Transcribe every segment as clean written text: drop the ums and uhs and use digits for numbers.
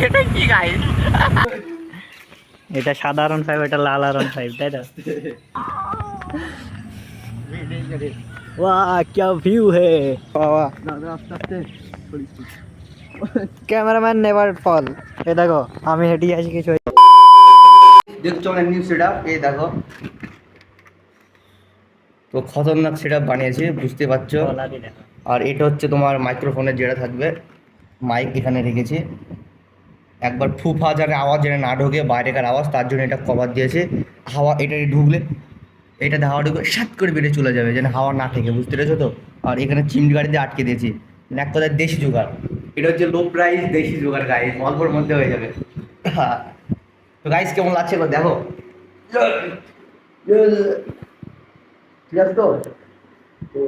এটা কি গাইস? এটা সাদা R15, এটা লাল R15, তাই তো? वाह क्या व्यू है। Cameraman never fall. এই দেখো আমি হেঁটে আসি কিছু। দেখছো অনেক নিউ সেট আপ, এই দেখো তো খতরনাক সেট আপ বানিয়েছি, বুঝতে পারছো। আর এটা হচ্ছে তোমার মাইক্রোফোনের যেটা থাকবে, মাইক এখানে রেখেছি, একবার ফুফা যেন আওয়াজ যেন না ঢোকে, বাইরেকার আওয়াজ, তার জন্য এটা কভার দিয়েছে। হাওয়া এটা ঢুকলে, এটাতে হাওয়া ঢুকে সাত করে বেরিয়ে চলে যাবে, যেন হাওয়া না থেকে, বুঝতে পেরেছো তো। আর এখানে চিমনি গাড়ি দিয়ে আটকে দিয়েছি, মানে এক কথায় দেশি জোগাড়। এটা হচ্ছে লো প্রাইস দেশি জোগাড় গাইস, অল্পর মধ্যে হয়ে যাবে। হ্যাঁ, তো গাইস কেমন লাগছে এবার দেখো, ঠিক আছে তো। তো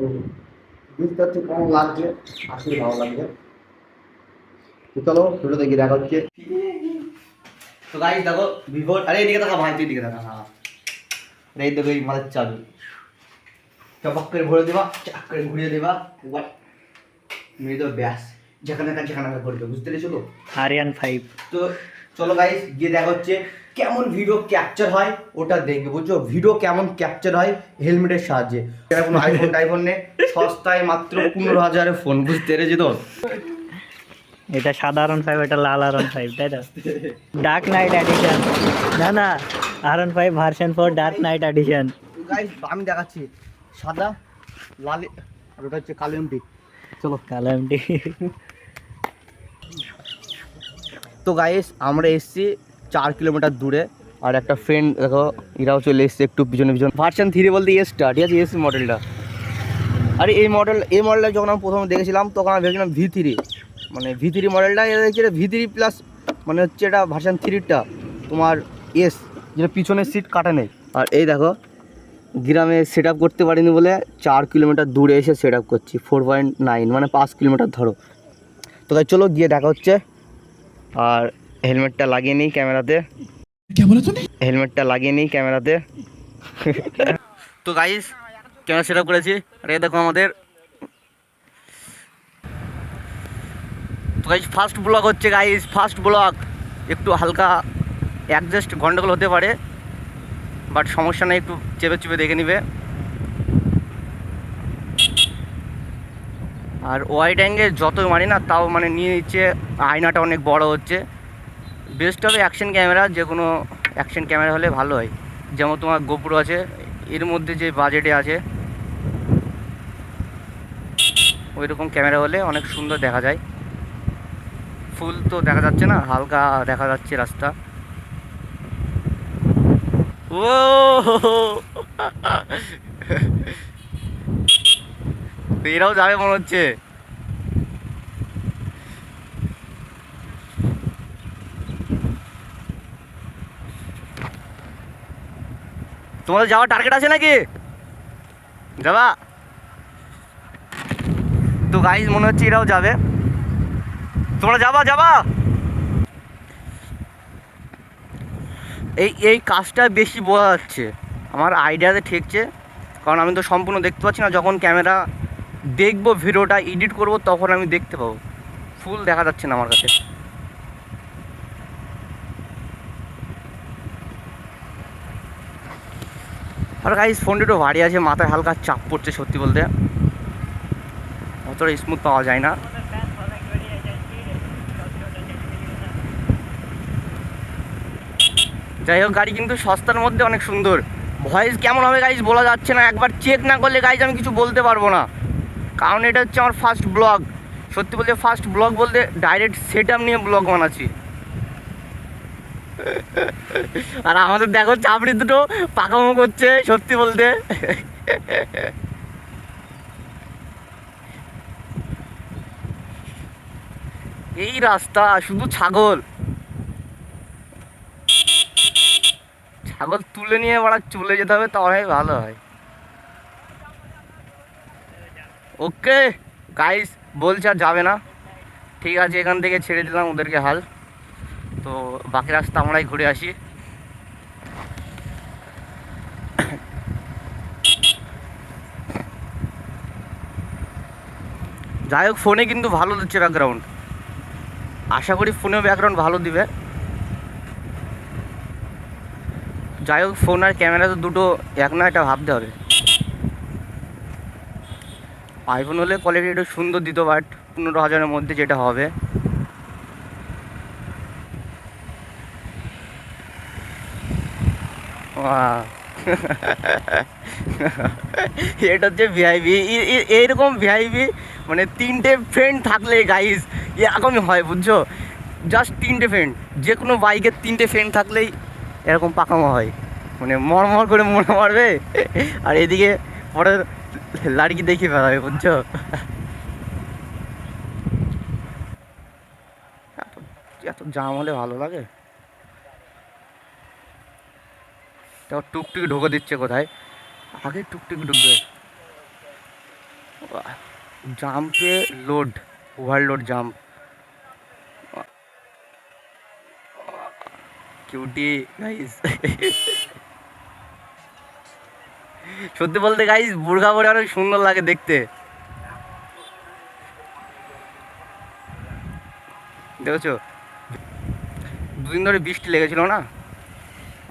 বুঝতে পারছি কেমন লাগছে, আসলে ভালো লাগছে। তো চলো ভিডিও দেখি, দেখা হচ্ছে। তো গাইস দেখো ভিভোর, আরে এদিকে দেখা ভাই, তুই দিকে দেখা। হ্যাঁ, এই দেখো এই মালের চাবি, চপাক করে ভরে দেবা, চাক করে ঘুরিয়ে দেবা, একবার মেরে দেবো, ব্যাস যেখানে যেখানে ভরে দেবো, বুঝতে পেরেছো তো। R15। তো চলো গাইস গিয়ে দেখা হচ্ছে কেমন ভিডিও ক্যাপচার হয়, ওটা দেখবে, বুঝছো। ভিডিও কেমন ক্যাপচার হয় হেলমেটের সাহায্যে। এটা কোনো আইফোন টাইফোন নেই, সস্তায় মাত্র 15,000-এর ফোন, বুঝতে পেরেছি তো। এটা সাদা R15, এটা লাল R15, তাই তো? Dark knight edition. না না, R15 version 4 dark knight edition. Guys আমি দেখাচ্ছি সাদা, লাল, আর ওটা হচ্ছে কালো এমটি। চলো কালো এমটি। তো গাইস আমরা এসছি 4 কিলোমিটার দূরে, আর একটা ফ্রেন্ড দেখো এরাও চলে এসছে একটু পিছনে পিছনে। ভার্সন 3 বলতে এসটা, ঠিক আছে, এস মডেলটা। আরে এই মডেলটা যখন আমি প্রথমে দেখেছিলাম তখন আমি ভেবেছিলাম V3, মানে V3 মডেলটা, এটা হচ্ছে V3 প্লাস, মানে হচ্ছে এটা ভার্সন 3টা তোমার এস, যেটা পিছনের সিট কাটা নেই। আর এই দেখো গ্রামে সেট আপ করতে পারিনি বলে 4 কিলোমিটার দূরে এসে সেট আপ করছি, 4.9 মানে 5 কিলোমিটার ধরো। তো তাই চলো গিয়ে দেখা হচ্ছে। আর হেলমেটটা লাগিয়ে নিই ক্যামেরাতে, হেলমেটটা লাগিয়ে নিই ক্যামেরাতে। তো গাইস ক্যামেরা সেট আপ করেছি, আর এই দেখো আমাদের। তো গাইস ফার্স্ট ব্লগ হচ্ছে গাইস, ফার্স্ট ব্লগ, একটু হালকা অ্যাডজাস্ট গন্ডগোল হতে পারে, বাট সমস্যা নেই, একটু চেপে চেপে দেখে নিবে। আর ওয়াইড অ্যাঙ্গেল যতই মারি না তাও মানে নিয়ে নিচ্ছে, আয়নাটা অনেক বড় হচ্ছে। বেস্ট হবে অ্যাকশন ক্যামেরা, যে কোনো অ্যাকশন ক্যামেরা হলে ভালো হয়, যেমন তোমার গোপ্রো আছে, এর মধ্যে যে বাজেটে আছে ওই রকম ক্যামেরা হলে অনেক সুন্দর দেখা যায়। ফুল তো দেখা যাচ্ছে না, হালকা দেখা যাচ্ছে রাস্তা। ও এরাও যাবে মনে হচ্ছে। তোমাদের যাওয়ার টার্গেট আছে নাকি, যাবা? তো গাইজ মনে হচ্ছে এরাও যাবে, তোমরা যাবা যাবা? এই কাজটা বেশি বোঝা যাচ্ছে, আমার আইডিয়াতে ঠেকছে, কারণ আমি তো সম্পূর্ণ দেখতে পাচ্ছি না। যখন ক্যামেরা দেখবো ভিডিওটা এডিট করব তখন আমি দেখতে পাবো, ফুল দেখা যাচ্ছে না আমার কাছে। আর গাইজ ফোনটা একটু ভারী আছে, মাথায় হালকা চাপ পড়ছে, সত্যি বলতে অতটা স্মুথ পাওয়া যায় না। যাই হোক গাড়ি কিন্তু সস্তার মধ্যে অনেক সুন্দর। ভয়েস কেমন হবে গাইজ বলা যাচ্ছে না, একবার চেক না করলে গাইজ আমি কিছু বলতে পারবো না, কারণ এটা হচ্ছে আমার ফার্স্ট ব্লগ। সত্যি বলতে ফার্স্ট ব্লগ বলতে ডাইরেক্ট সেট আপ নিয়ে ব্লগ বানাচ্ছি। আর আমাদের দেখো চাপড়ি দুটো পাকামো করছে, সত্যি বলতে এই রাস্তা শুধু ছাগল, ছাগল তুলে নিয়ে বাড়া চলে যেতে হবে, তাহলে ভালো হয়। ওকে গাইস বলছে আর যাবে না, ঠিক আছে এখান থেকে ছেড়ে দিলাম ওদেরকে হাল। তো বাকি রাস্তা আমরাই ঘুরে আসি। যাই হোক ফোনে কিন্তু ভালো দিচ্ছে ব্যাকগ্রাউন্ড। আশা করি ফোনেও ব্যাকগ্রাউন্ড ভালো দিবে। যাই হোক, ফোন আর ক্যামেরা তো দুটো এক না, এটা ভাবতে হবে। আইফোন হলে কোয়ালিটি একটু সুন্দর দিত, বাট 15,000-এর মধ্যে যেটা হবে। এটা হচ্ছে ভিআইপি। এইরকম ভিআইপি মানে 3টে ফ্রেন্ড থাকলে গাইস এরকমই হয়, বুঝছো? জাস্ট 3টে ফ্রেন্ড, যে কোনো বাইকের 3টে ফ্রেন্ড থাকলেই এরকম পাকামো হয়। মানে মরমর করে মনে মারবে, আর এদিকে পরে লাড়কি দেখিয়ে ফেলাবে, বুঝছো? এত এত জাম হলে ভালো লাগে। তাও টুকটুকি ঢুকে দিচ্ছে কোথায়, আগে টুকটুকি ঢুকবে। জাম্পে load, overload jump. Cutie guys. সত্যি বলতে গাইস, বুর্গা পরে অনেক সুন্দর লাগে দেখতে। দেখেছো, দুদিন ধরে বৃষ্টি লেগেছিল না,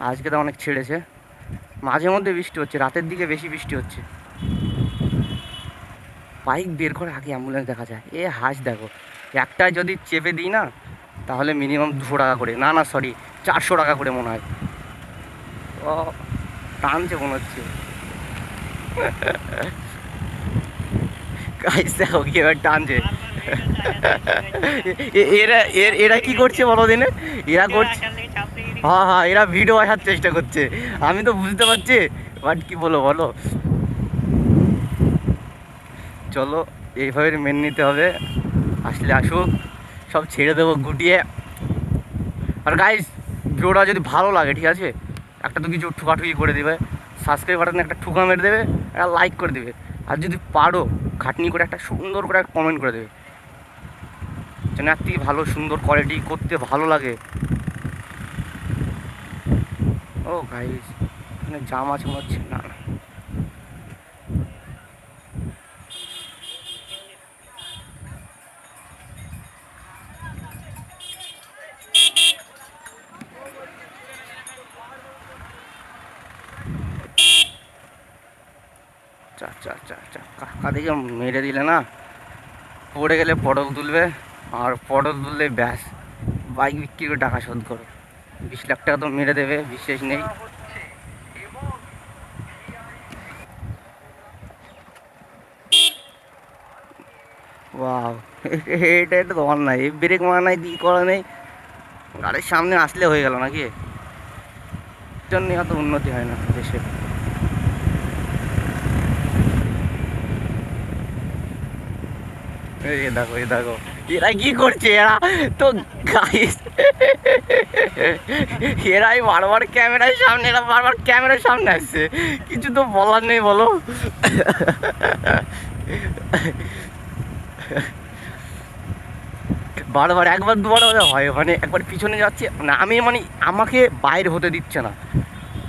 আজকে তো অনেক ছেড়েছে। মাঝে মধ্যে বৃষ্টি হচ্ছে, রাতের দিকে বেশি বৃষ্টি হচ্ছে। বাইক বের করে আগে অ্যাম্বুলেন্স দেখা যায়। এ হাঁস দেখো, একটায় যদি চেপে দিই না, তাহলে মিনিমাম 200 টাকা করে, না সরি 400 টাকা করে মনে হয়। ও টানছে মনে হচ্ছে। গাইস দেখো কি এবার টানছে। এরা কি করছে বলো দিনে? এরা করছে, হ্যাঁ এরা ভিডিও আসার চেষ্টা করছে, আমি তো বুঝতে পারছি, বাট কি বলো। চলো এইভাবে মেনে নিতে হবে, আসলে আসুক, সব ছেড়ে দেবো গুটিয়ে। আর গাইস, ভিডিওটা যদি ভালো লাগে, ঠিক আছে, একটা তো কিছু ঠুকাঠুকি করে দেবে, সাবস্ক্রাইব বাটনে একটা ঠুকা মেরে দেবে, একটা লাইক করে দেবে, আর যদি পারো খাটনি করে একটা সুন্দর করে একটা কমেন্ট করে দেবে, যেন এত ভালো সুন্দর কোয়ালিটি করতে ভালো লাগে। ও গাইস, এখানে জাম আছে মনে হচ্ছে, না কাকা দিকে মেরে দিলে না, পড়ে গেলে পটল তুলবে, আর পটল তুললে ব্যাস বাইক বিক্রি করে টাকা শোধ করো। 20 লাখ টাকা তো মেরে দেবে, বিশেষ নেই। ওয়াও, এটা তো তোমার নাই, ব্রেক মারা নাই, দিক করা নেই, গাড়ির সামনে আসলে হয়ে গেল নাকি? জন্য এত উন্নতি হয় না দেশে। এই দেখো এরা কি করছে, এরা তো গাইস, এরাই বারবার ক্যামেরার সামনে, এরা বারবার ক্যামেরার সামনে আসছে, কিছু তো বলার নেই বলো। বারবার একবার দুবার হয়, মানে একবার পিছনে যাচ্ছে, মানে আমি মানে আমাকে বাইরে হতে দিচ্ছে না,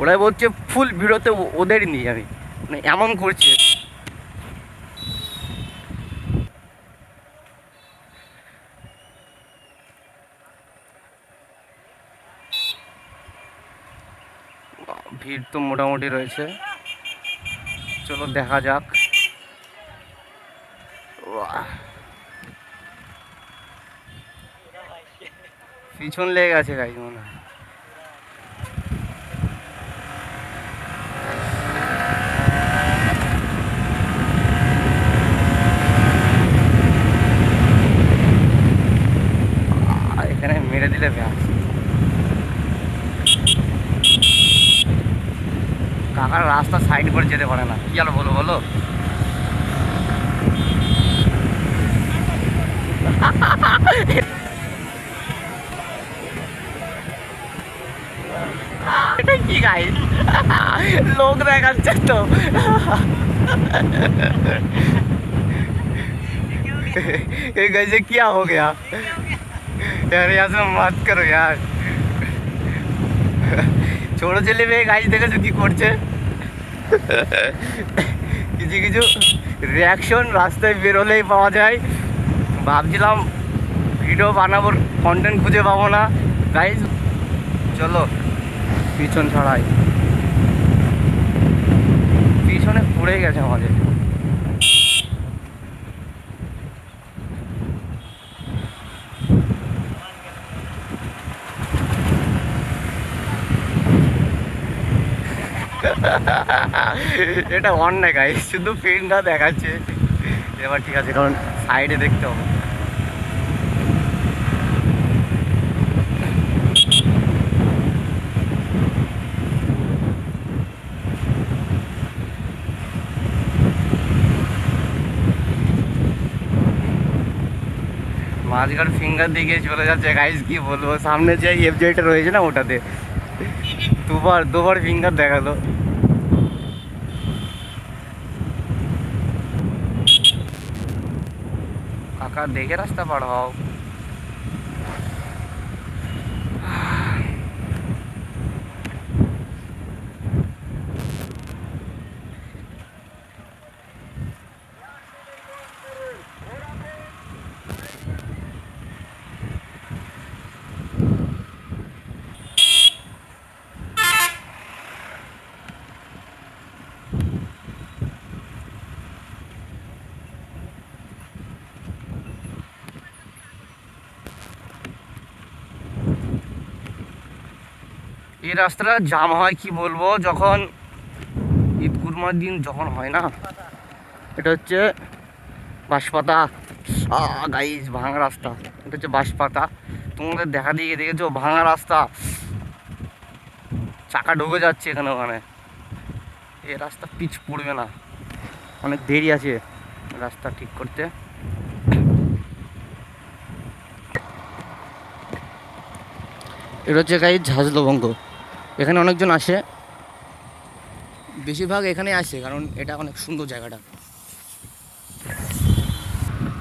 ওরাই বলছে ফুল ভিড়তে ওদের নিই আমি, মানে এমন করছে। ভিড় তো মোটামুটি রয়েছে, চলো দেখা যাক। পিছন লেগে গেছে গাইজ মনে হয়। এখানে মেরে দিলে ব্যাস, কাকার রাস্তা সাইড করে যেতে পারে না, কি আলো বলো। এটা কি গাইস, লোক দেখাচ্ছে তো। गाइस ये क्या हो गया यार, यहाँ से मत करो यार। ছোট ছেলে মেয়ে গাইস দেখেছো কি করছে, কিছু রিয়াকশন রাস্তায় বেরোলেই পাওয়া যায়। ভাবছিলাম ভিডিও বানাবো, কন্টেন্ট খুঁজে পাবো না গাইজ। চলো পিছন ছাড়াই, পিছনে পড়ে গেছে আমাদের। এটা অন্যায় গাইজ, শুধু ফিল্মটা দেখাচ্ছে। এবার ঠিক আছে, কারণ সাইডে দেখতে হবে। মাঝখান ফিঙ্গার দিকে চলে যাচ্ছে গাইজ, কি বলবো। সামনে যে এফজেডটা রয়েছে না, ওটাতে দুবার ফিঙ্গার দেখালো। কাকা দেখে রাস্তা পার হও। এই রাস্তাটা জাম হয় কি বলবো, যখন ঈদ কুরমার দিন যখন হয় না। এটা হচ্ছে বাঁশপাতা গাইজ, ভাঙা রাস্তা। এটা হচ্ছে বাঁশপাতা, তোমাদের দেখা দিয়ে দেখেছো ভাঙা রাস্তা, চাকা ঢুকে যাচ্ছে এখানে ওখানে। এই রাস্তা পিচ পড়বে না, অনেক দেরি আছে রাস্তা ঠিক করতে। এটা হচ্ছে গাইজ ঝাঁঝলবঙ্গ। এখানে অনেকজন আসে, বেশিরভাগ এখানে আসে কারণ এটা অনেক সুন্দর জায়গাটা।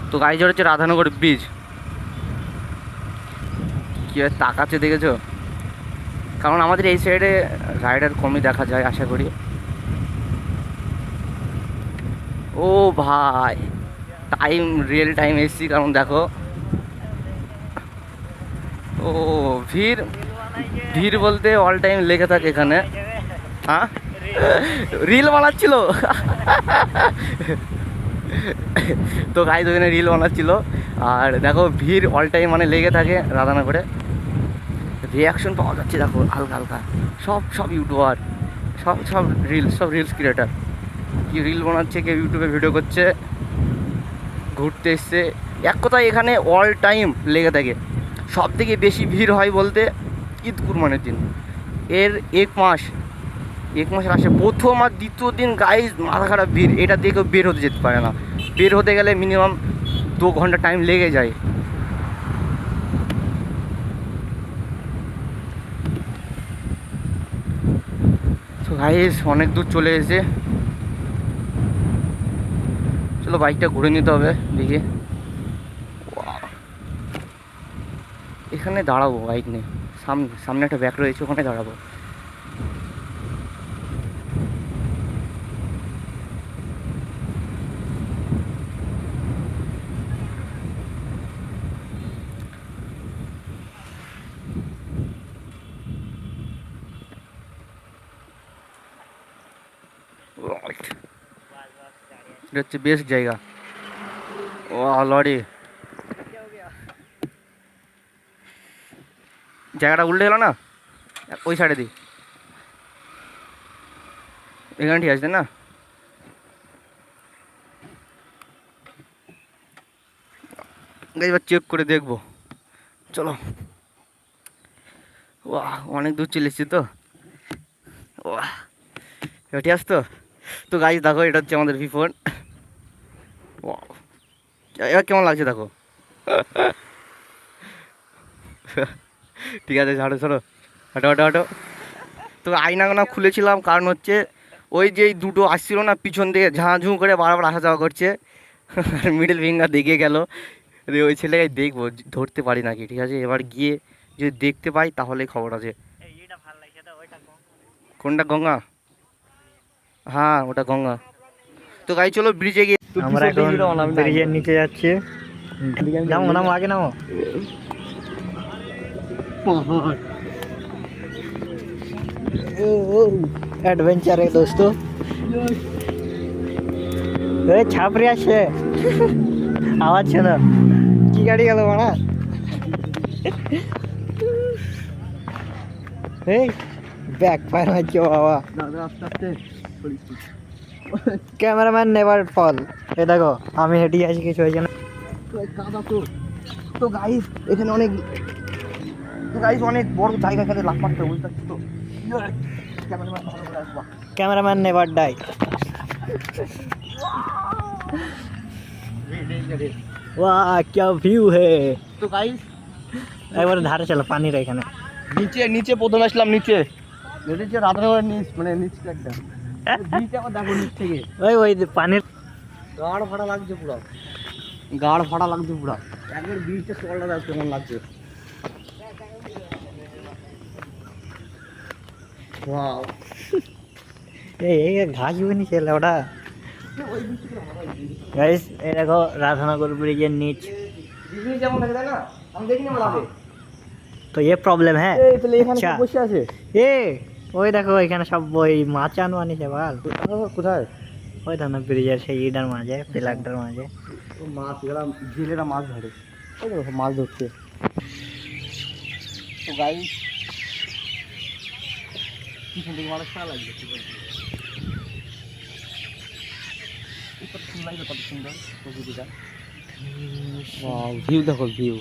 তো গাইজ হচ্ছে রাধানগর ব্রিজ, কি আর তাকাচ্ছে দেখেছো, কারণ আমাদের এই সাইডে রাইডার কমই দেখা যায় আশা করি। ও ভাই, টাইম রিয়েল টাইম এসছি, কারণ দেখো ও ভিড়, ভিড় বলতে অল টাইম লেগে থাকে এখানে। হ্যাঁ, রিল বানাচ্ছিল। তো গাইজ ওখানে রিল বানাচ্ছিল, আর দেখো ভিড় অল টাইম মানে লেগে থাকে রাধানগরে। রিয়াকশন পাওয়া যাচ্ছে দেখো হালকা হালকা, সব ইউটিউবার, সব রিলস ক্রিয়েটার, কি রিল বানাচ্ছে, কেউ ইউটিউবে ভিডিও করছে, ঘুরতে এসছে। এক কথায় এখানে অল টাইম লেগে থাকে। সব থেকে বেশি ভিড় হয় বলতে ঈদ কুরবানির দিন। এর এক মাসের আসে প্রথম আর দ্বিতীয় দিন গাইজ মাথা খারাপ ভিড়। এটা দিয়ে কেউ বের হতে যেতে পারে না, বের হতে গেলে মিনিমাম 2 ঘন্টা টাইম লেগে যায়। তো গাইজ অনেক দূর চলে এসে, চলো বাইকটা ঘুরে নিতে হবে দেখি। এখানে দাঁড়াবো, বাইক নিয়ে সামনে একটা ব্যাগ রয়েছে, ওখানে দাঁড়াবো। এটা হচ্ছে বেস্ট জায়গা। ও লরি, জায়গাটা উল্টে গেল না, ওই সাইডে দিই, এখানে ঠিক আছে না। এবার চেক করে দেখবো, চলো। ওয়াহ, অনেক দূর চলে এসেছি তো। ওয়াহ, এবার ঠিক আছে তো। তো গাইজ দেখো, এটা হচ্ছে আমাদের V4। এবার কেমন লাগছে দেখো। ঠিক আছে, ছাড়ো হাঁটো। তো আয়নাগোনা খুলেছিলাম, কারণ হচ্ছে ওই যে দুটো আসছিল না পিছন থেকে, ঝাঁঝু করে বারবার আসা যাওয়া করছে, মিডল ফিঙ্গার দেখে গেল। ওই ছেলেকে দেখবো ধরতে পারি নাকি, ঠিক আছে। এবার গিয়ে যদি দেখতে পাই তাহলে খবর আছে। কোনটা? গঙ্গা? হ্যাঁ, ওটা গঙ্গা। তো গাই চলো ব্রিজে গিয়ে, আমরা এখন ব্রিজের নিচে যাচ্ছি। नामो नामो आगे नामो एडवेंचर है दोस्तों छापरी आसছে आवाज শোনো কি গাড়ি গেল বাড়া এই ব্যাক ফায়ার মারছে বাবা দাদা আস্তে আস্তে ক্যামেরাম্যান নেভার ফল এই দেখো আমি হেঁটে আছি কিছু হয়েছে না কাদা তো তো গাইস এখানে অনেক অনেক বড় জায়গা এখানে লাভ মারতে বুঝতে পারছিস তো ক্যামেরাম্যান ভালো করে আসবা ক্যামেরাম্যান নেভার ডাই वाह क्या व्यू है তো গাইস একবার ধারে চলো পানির এখানে নিচে প্রথমে আসলাম নিচে রাধানগরের নিচ মানে নিচ একটা নিচে আবার দেখো নিচ থেকে ওই পানির গাড় ভাড়া লাগছে পুরো একবার বিচটা চলটা দেখ কেমন লাগছে ওয়াও এই ঘাস বনি চলে ওটা গাইস এই দেখো রাধানগর ব্রিজের নিচ দিদি যেমন থাকে তাই না আমি দেখিনি মালাবে তো ये प्रॉब्लम है এই তাহলে এখানে আচ্ছা। বসে আছে এ ওই দেখো এখানে সব ওই মাছ আনবানি বাল কোথায় ওই দেখো না ব্রিজের সেই ইটার মাঝে পিলারটার মাঝে ও মাছ এরা জেলেরা মাছ ধরে ওই দেখো মাছ ধরছে তো গাইস পিছন থেকে মাছ খাওয়া লাগছে কত সুন্দর প্রকৃতিটা ভিউ দেখো ভিউ